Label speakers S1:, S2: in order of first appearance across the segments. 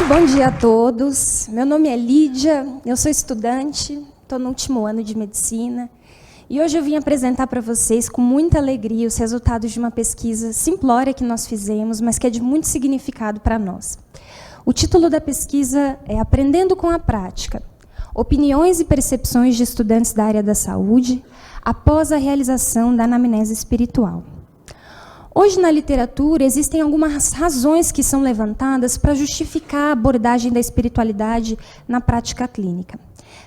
S1: Bom dia a todos. Meu nome é Lídia, eu sou estudante, estou no último ano de medicina. E hoje eu vim apresentar para vocês, com muita alegria, os resultados de uma pesquisa simplória que nós fizemos, mas que é de muito significado para nós. O título da pesquisa é Aprendendo com a Prática: Opiniões e percepções de estudantes da área da saúde após a realização da anamnese espiritual. Hoje, na literatura, existem algumas razões que são levantadas para justificar a abordagem da espiritualidade na prática clínica.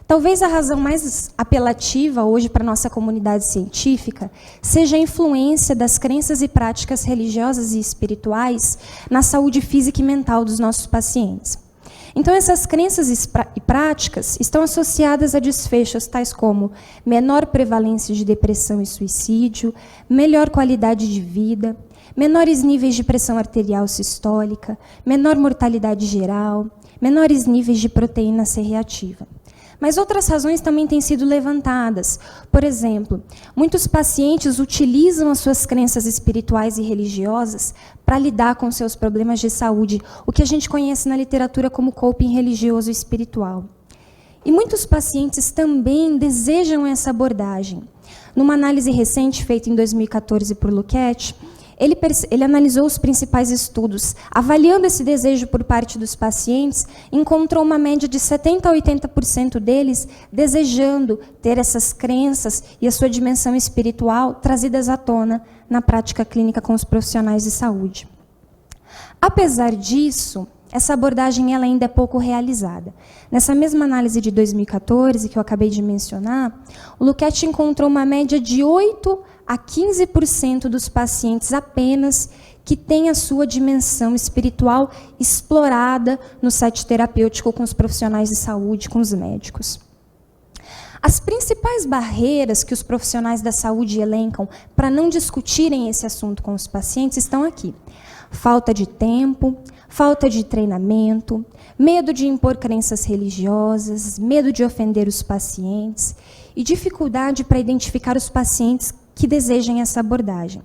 S1: Talvez a razão mais apelativa hoje para a nossa comunidade científica seja a influência das crenças e práticas religiosas e espirituais na saúde física e mental dos nossos pacientes. Então, essas crenças e práticas estão associadas a desfechos tais como menor prevalência de depressão e suicídio, melhor qualidade de vida, menores níveis de pressão arterial sistólica, menor mortalidade geral, menores níveis de proteína C reativa. Mas outras razões também têm sido levantadas. Por exemplo, muitos pacientes utilizam as suas crenças espirituais e religiosas para lidar com seus problemas de saúde, o que a gente conhece na literatura como coping religioso e espiritual. E muitos pacientes também desejam essa abordagem. Numa análise recente feita em 2014 por Lukács, ele analisou os principais estudos. Avaliando esse desejo por parte dos pacientes, encontrou uma média de 70% a 80% deles desejando ter essas crenças e a sua dimensão espiritual trazidas à tona na prática clínica com os profissionais de saúde. Apesar disso, essa abordagem ela ainda é pouco realizada. Nessa mesma análise de 2014, que eu acabei de mencionar, o Lukács encontrou uma média de 8% a 15% dos pacientes apenas que têm a sua dimensão espiritual explorada no site terapêutico com os profissionais de saúde, com os médicos. As principais barreiras que os profissionais da saúde elencam para não discutirem esse assunto com os pacientes estão aqui: falta de tempo, falta de treinamento, medo de impor crenças religiosas, medo de ofender os pacientes e dificuldade para identificar os pacientes que desejem essa abordagem.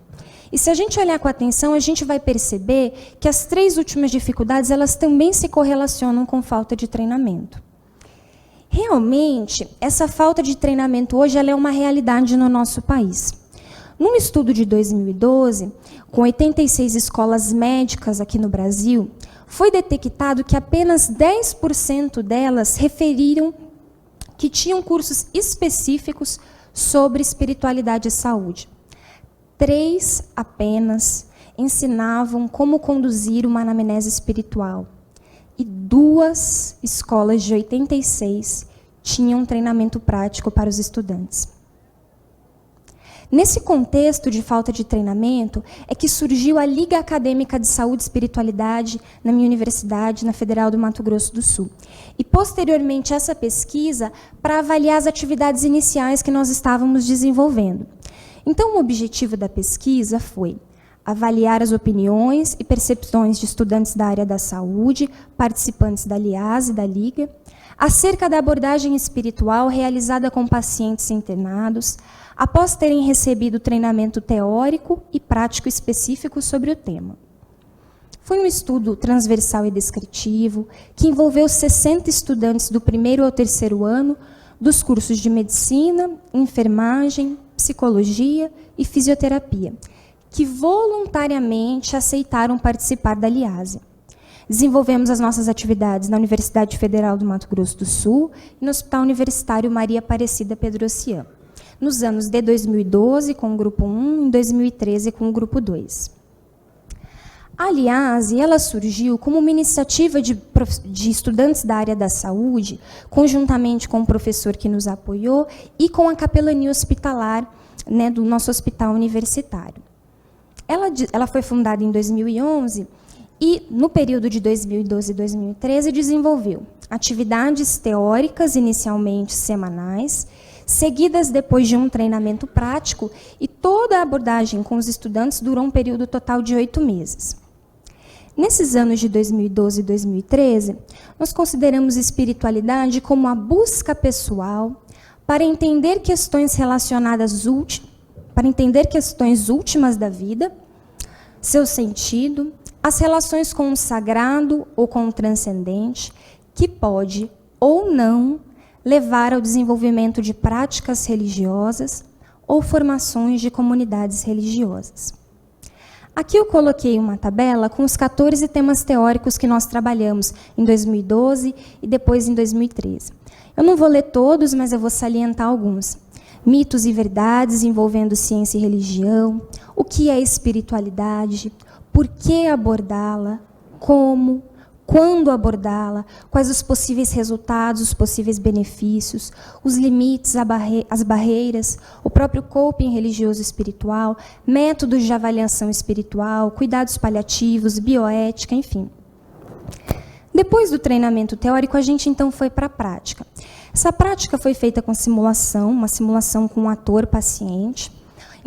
S1: E se a gente olhar com atenção, a gente vai perceber que as três últimas dificuldades elas também se correlacionam com falta de treinamento. Realmente, essa falta de treinamento hoje ela é uma realidade no nosso país. Num estudo de 2012, com 86 escolas médicas aqui no Brasil, foi detectado que apenas 10% delas referiram que tinham cursos específicos sobre espiritualidade e saúde. 3 apenas ensinavam como conduzir uma anamnese espiritual. E 2 escolas de 86 tinham treinamento prático para os estudantes. Nesse contexto de falta de treinamento, é que surgiu a Liga Acadêmica de Saúde e Espiritualidade na minha universidade, na Federal do Mato Grosso do Sul. E, posteriormente, essa pesquisa para avaliar as atividades iniciais que nós estávamos desenvolvendo. Então, o objetivo da pesquisa foi avaliar as opiniões e percepções de estudantes da área da saúde, participantes da LIASE e da Liga, acerca da abordagem espiritual realizada com pacientes internados, após terem recebido treinamento teórico e prático específico sobre o tema. Foi um estudo transversal e descritivo, que envolveu 60 estudantes do 1º ao 3º ano dos cursos de medicina, enfermagem, psicologia e fisioterapia, que voluntariamente aceitaram participar da LIASE. Desenvolvemos as nossas atividades na Universidade Federal do Mato Grosso do Sul e no Hospital Universitário Maria Aparecida Pedrocian, nos anos de 2012 com o grupo 1 e 2013 com o grupo 2. A LIASE, ela surgiu como uma iniciativa de estudantes da área da saúde, conjuntamente com o professor que nos apoiou e com a capelania hospitalar, né, do nosso hospital universitário. Ela foi fundada em 2011 e, no período de 2012 e 2013, desenvolveu atividades teóricas, inicialmente semanais, seguidas depois de um treinamento prático, e toda a abordagem com os estudantes durou um período total de 8 meses. Nesses anos de 2012 e 2013, nós consideramos espiritualidade como a busca pessoal para entender questões últimas da vida, seu sentido, as relações com o sagrado ou com o transcendente, que pode ou não levar ao desenvolvimento de práticas religiosas ou formações de comunidades religiosas. Aqui eu coloquei uma tabela com os 14 temas teóricos que nós trabalhamos em 2012 e depois em 2013. Eu não vou ler todos, mas eu vou salientar alguns. Mitos e verdades envolvendo ciência e religião, o que é espiritualidade, por que abordá-la, como, quando abordá-la, quais os possíveis resultados, os possíveis benefícios, os limites, as barreiras, o próprio coping religioso espiritual, métodos de avaliação espiritual, cuidados paliativos, bioética, enfim. Depois do treinamento teórico, a gente então foi para a prática. Essa prática foi feita com simulação, uma simulação com um ator-paciente.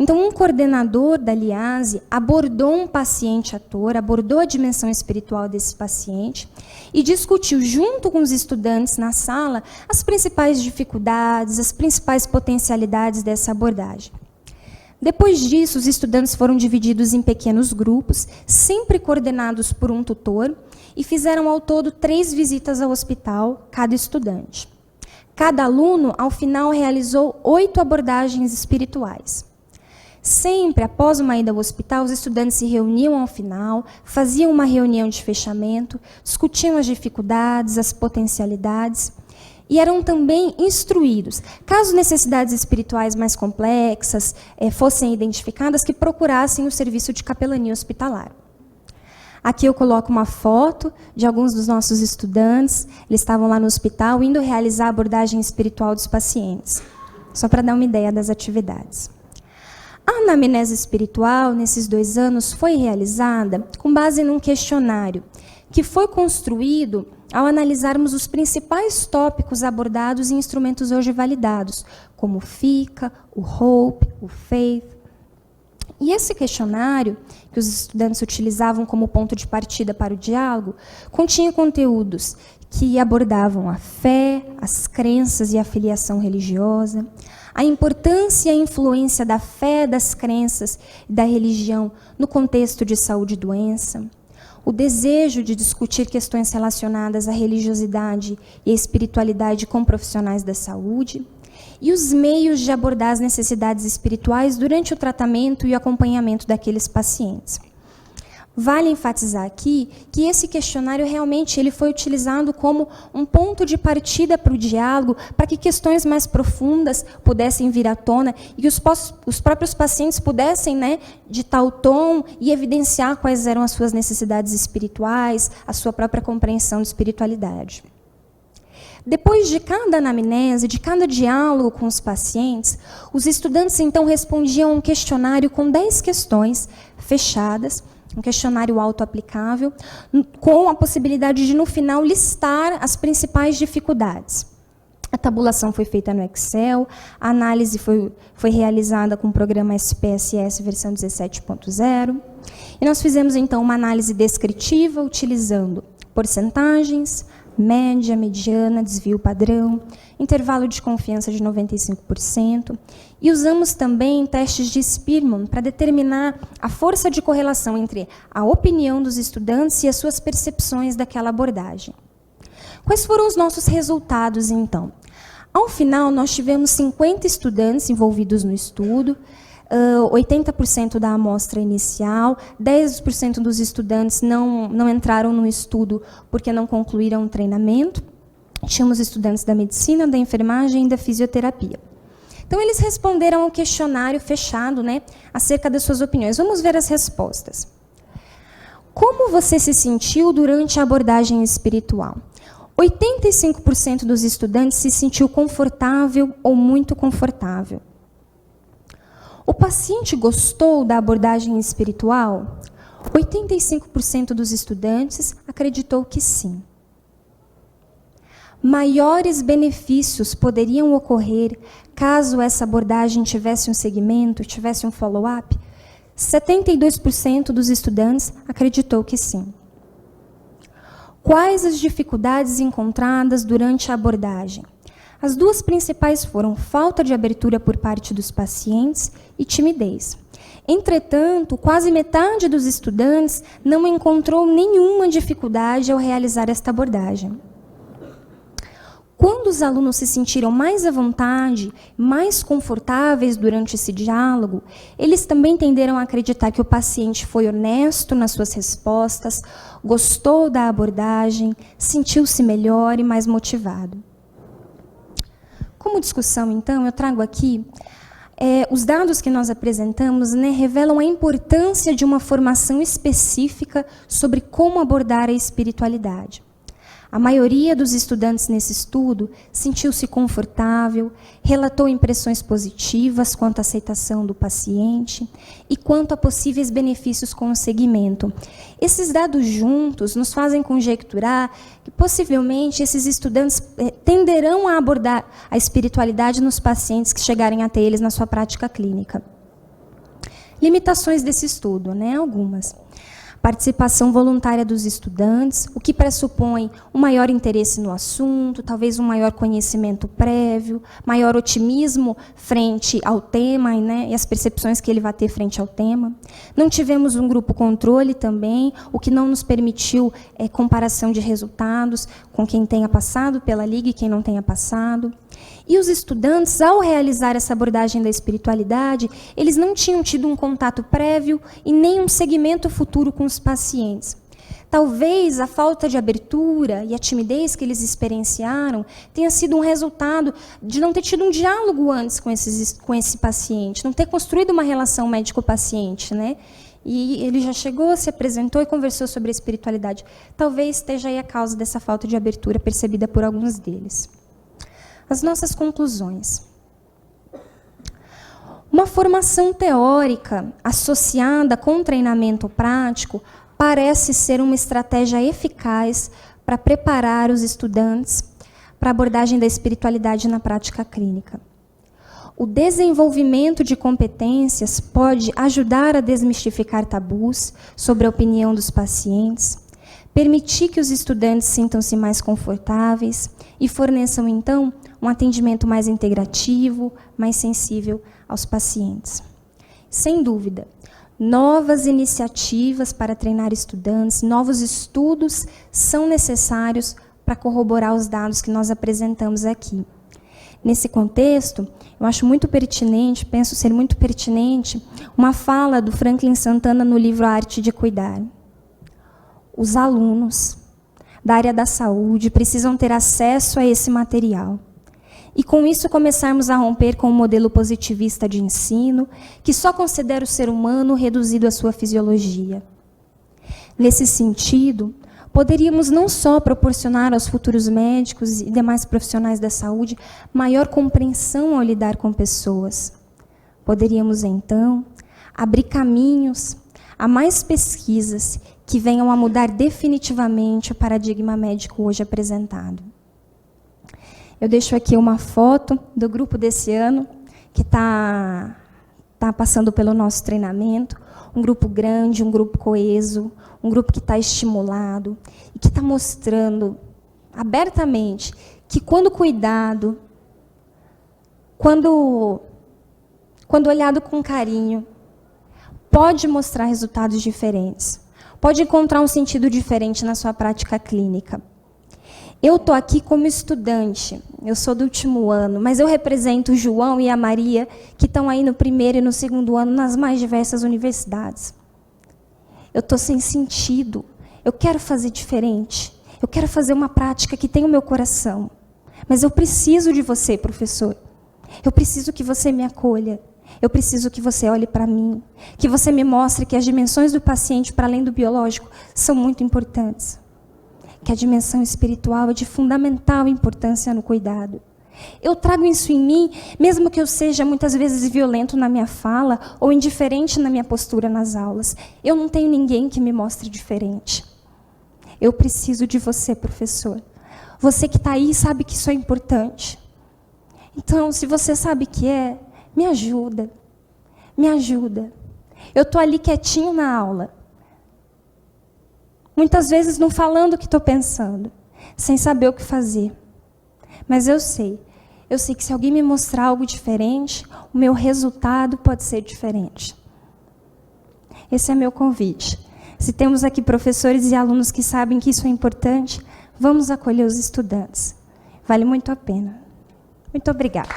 S1: Então, um coordenador da LIASE abordou um paciente-ator, abordou a dimensão espiritual desse paciente e discutiu, junto com os estudantes na sala, as principais dificuldades, as principais potencialidades dessa abordagem. Depois disso, os estudantes foram divididos em pequenos grupos, sempre coordenados por um tutor, e fizeram ao todo 3 visitas ao hospital, cada estudante. Cada aluno, ao final, realizou 8 abordagens espirituais. Sempre, após uma ida ao hospital, os estudantes se reuniam ao final, faziam uma reunião de fechamento, discutiam as dificuldades, as potencialidades, e eram também instruídos, caso necessidades espirituais mais complexas fossem identificadas, que procurassem o serviço de capelania hospitalar. Aqui eu coloco uma foto de alguns dos nossos estudantes. Eles estavam lá no hospital, indo realizar a abordagem espiritual dos pacientes. Só para dar uma ideia das atividades. A anamnese espiritual, nesses 2 anos, foi realizada com base num questionário que foi construído ao analisarmos os principais tópicos abordados em instrumentos hoje validados, como o FICA, o HOPE, o FAITH. E esse questionário, que os estudantes utilizavam como ponto de partida para o diálogo, continha conteúdos que abordavam a fé, as crenças e a filiação religiosa, a importância e a influência da fé, das crenças e da religião no contexto de saúde e doença, o desejo de discutir questões relacionadas à religiosidade e à espiritualidade com profissionais da saúde, e os meios de abordar as necessidades espirituais durante o tratamento e o acompanhamento daqueles pacientes. Vale enfatizar aqui que esse questionário realmente ele foi utilizado como um ponto de partida para o diálogo, para que questões mais profundas pudessem vir à tona e que os próprios pacientes pudessem, ditar o tom e evidenciar quais eram as suas necessidades espirituais, a sua própria compreensão de espiritualidade. Depois de cada anamnese, de cada diálogo com os pacientes, os estudantes então respondiam a um questionário com 10 questões fechadas, um questionário autoaplicável, com a possibilidade de, no final, listar as principais dificuldades. A tabulação foi feita no Excel, a análise foi realizada com o programa SPSS versão 17.0, e nós fizemos, então, uma análise descritiva, utilizando porcentagens, média, mediana, desvio padrão, intervalo de confiança de 95%, e usamos também testes de Spearman para determinar a força de correlação entre a opinião dos estudantes e as suas percepções daquela abordagem. Quais foram os nossos resultados, então? Ao final, nós tivemos 50 estudantes envolvidos no estudo, 80% da amostra inicial, 10% dos estudantes não entraram no estudo porque não concluíram o treinamento. Tínhamos estudantes da medicina, da enfermagem e da fisioterapia. Então, eles responderam ao questionário fechado, acerca das suas opiniões. Vamos ver as respostas. Como você se sentiu durante a abordagem espiritual? 85% dos estudantes se sentiu confortável ou muito confortável. O paciente gostou da abordagem espiritual? 85% dos estudantes acreditou que sim. Maiores benefícios poderiam ocorrer caso essa abordagem tivesse um segmento, tivesse um follow-up? 72% dos estudantes acreditou que sim. Quais as dificuldades encontradas durante a abordagem? As duas principais foram falta de abertura por parte dos pacientes e timidez. Entretanto, quase metade dos estudantes não encontrou nenhuma dificuldade ao realizar esta abordagem. Quando os alunos se sentiram mais à vontade, mais confortáveis durante esse diálogo, eles também tenderam a acreditar que o paciente foi honesto nas suas respostas, gostou da abordagem, sentiu-se melhor e mais motivado. Como discussão, então, eu trago aqui os dados que nós apresentamos, revelam a importância de uma formação específica sobre como abordar a espiritualidade. A maioria dos estudantes nesse estudo sentiu-se confortável, relatou impressões positivas quanto à aceitação do paciente e quanto a possíveis benefícios com o segmento. Esses dados juntos nos fazem conjecturar que, possivelmente, esses estudantes tenderão a abordar a espiritualidade nos pacientes que chegarem até eles na sua prática clínica. Limitações desse estudo, algumas. Participação voluntária dos estudantes, o que pressupõe um maior interesse no assunto, talvez um maior conhecimento prévio, maior otimismo frente ao tema e as percepções que ele vai ter frente ao tema. Não tivemos um grupo controle também, o que não nos permitiu comparação de resultados com quem tenha passado pela liga e quem não tenha passado. E os estudantes, ao realizar essa abordagem da espiritualidade, eles não tinham tido um contato prévio e nem um segmento futuro com os pacientes. Talvez a falta de abertura e a timidez que eles experienciaram tenha sido um resultado de não ter tido um diálogo antes com esse paciente, não ter construído uma relação médico-paciente, E ele já chegou, se apresentou e conversou sobre a espiritualidade. Talvez esteja aí a causa dessa falta de abertura percebida por alguns deles. As nossas conclusões. Uma formação teórica associada com treinamento prático parece ser uma estratégia eficaz para preparar os estudantes para a abordagem da espiritualidade na prática clínica. O desenvolvimento de competências pode ajudar a desmistificar tabus sobre a opinião dos pacientes, permitir que os estudantes sintam-se mais confortáveis e forneçam, então, um atendimento mais integrativo, mais sensível aos pacientes. Sem dúvida, novas iniciativas para treinar estudantes, novos estudos são necessários para corroborar os dados que nós apresentamos aqui. Nesse contexto, eu acho muito pertinente, penso ser muito pertinente, uma fala do Franklin Santana no livro A Arte de Cuidar. Os alunos da área da saúde precisam ter acesso a esse material. E com isso começarmos a romper com o modelo positivista de ensino, que só considera o ser humano reduzido à sua fisiologia. Nesse sentido, poderíamos não só proporcionar aos futuros médicos e demais profissionais da saúde maior compreensão ao lidar com pessoas. Poderíamos, então, abrir caminhos a mais pesquisas que venham a mudar definitivamente o paradigma médico hoje apresentado. Eu deixo aqui uma foto do grupo desse ano, que está passando pelo nosso treinamento, um grupo grande, um grupo coeso, um grupo que está estimulado e que está mostrando abertamente que quando cuidado, quando olhado com carinho, pode mostrar resultados diferentes, pode encontrar um sentido diferente na sua prática clínica. Eu estou aqui como estudante, eu sou do último ano, mas eu represento o João e a Maria, que estão aí no primeiro e no segundo ano nas mais diversas universidades. Eu estou sem sentido, eu quero fazer diferente, eu quero fazer uma prática que tenha o meu coração, mas eu preciso de você, professor. Eu preciso que você me acolha, eu preciso que você olhe para mim, que você me mostre que as dimensões do paciente, para além do biológico, são muito importantes. Que a dimensão espiritual é de fundamental importância no cuidado. Eu trago isso em mim, mesmo que eu seja muitas vezes violento na minha fala ou indiferente na minha postura nas aulas. Eu não tenho ninguém que me mostre diferente. Eu preciso de você, professor. Você que está aí sabe que isso é importante. Então, se você sabe que me ajuda. Me ajuda. Eu estou ali quietinho na aula. Muitas vezes não falando o que estou pensando, sem saber o que fazer. Mas eu sei eu sei que se alguém me mostrar algo diferente, o meu resultado pode ser diferente. Esse é meu convite. Se temos aqui professores e alunos que sabem que isso é importante, vamos acolher os estudantes. Vale muito a pena. Muito obrigada.